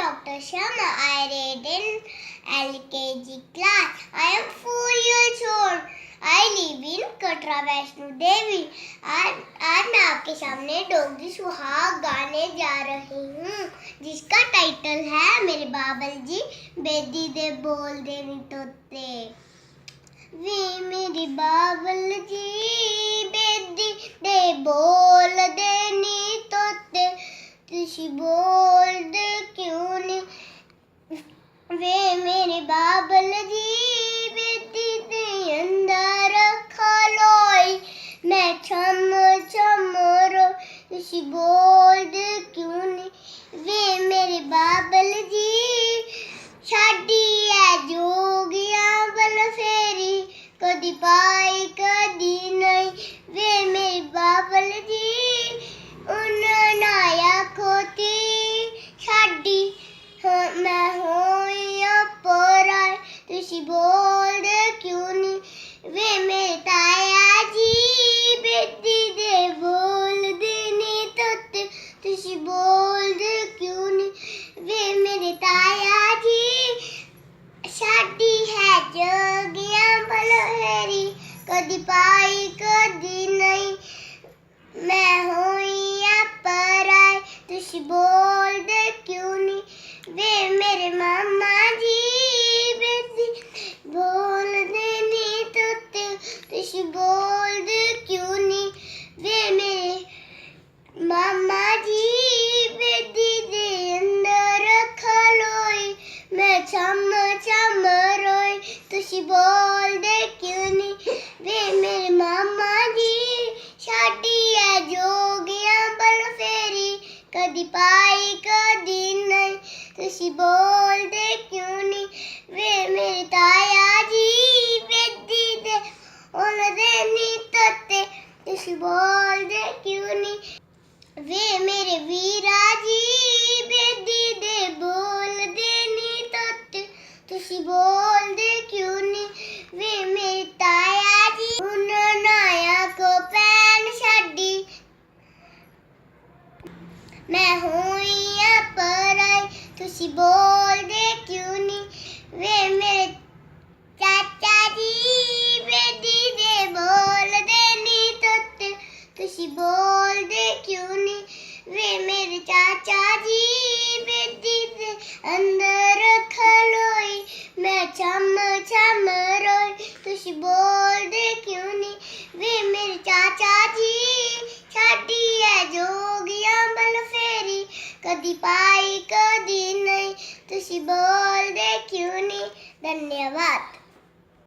Dr. Sharma. I read in LKG class. I am 4 years old. I live in Katra Vaishno Devi. आज मैं आपके सामने डोगरी सुहाग गाने जा रही हूँ, जिसका टाइटल है मेरे बाबल जी बेदी दे बोल दे नी तोते. वे मेरे बाबल जी बेदी दे बोल दे नी तोते, तुसी बोल दे क्यों नी. वे मेरे बाबल जी बेदी दे अंदर रखा लोई, मैं छम छम रो, तुसी बोल दे क्यों नी. वे मेरे बाबल जी साडी है जोगियां बल फेरी, कदी पाई कदी नहीं. वे मेरे बाबल जी नाया खोती साडी, मैं होई अपराय, तुसी बोल दे क्यों नी. वे मेरे ताया जी बेदी दे बोल दे नी तोते, तुसी बोल दे क्यों नी. वे मेरे ताया जी साडी है जोगियां बल फेरी, कदी पाई कदी नहीं. मैं होई अपराय, तुसी बोल दे क्यों नी. वे मेरे मामा जी बेदी बोल दे नी तोते, तुसी बोल दे क्यों नी. वे मेरे मामा जी बेदी दे अंदर रखा लोई, मैं छम छम रोई, तुसी बोल दे क्यों नी. वे मेरे मामा जी साडी है जोगियां बल फेरी, कदी पाई कदी नहीं, तुसी बोल दे क्यों नी. वे मेरे ताया जी बेदी दे बोल दे नी तोते, तुसी बोल दे क्यों नी. वे मेरे वीरा जी बेदी दे बोल दे नी तोते, तुसी बोल दे क्यों नी. वे मेरे ताया जी नाया को पैन छाडी, मैं होई अपराई, तुसी बोल दे क्यों नी. वे मेरे चाचा जी बेदी दे बोल दे नी तोते, तुसी बोल दे क्यों नी. वे मेरे चाचा जी बेदी दे अंदर खलोई, मैं छम छम रोई, तुसी बोल दे क्यों नी. वे मेरे चाचा जी साडी है जोगियां बल फेरी, कदी पाई कदी नहीं, तुसी बोल दे क्यों नी. धन्यवाद.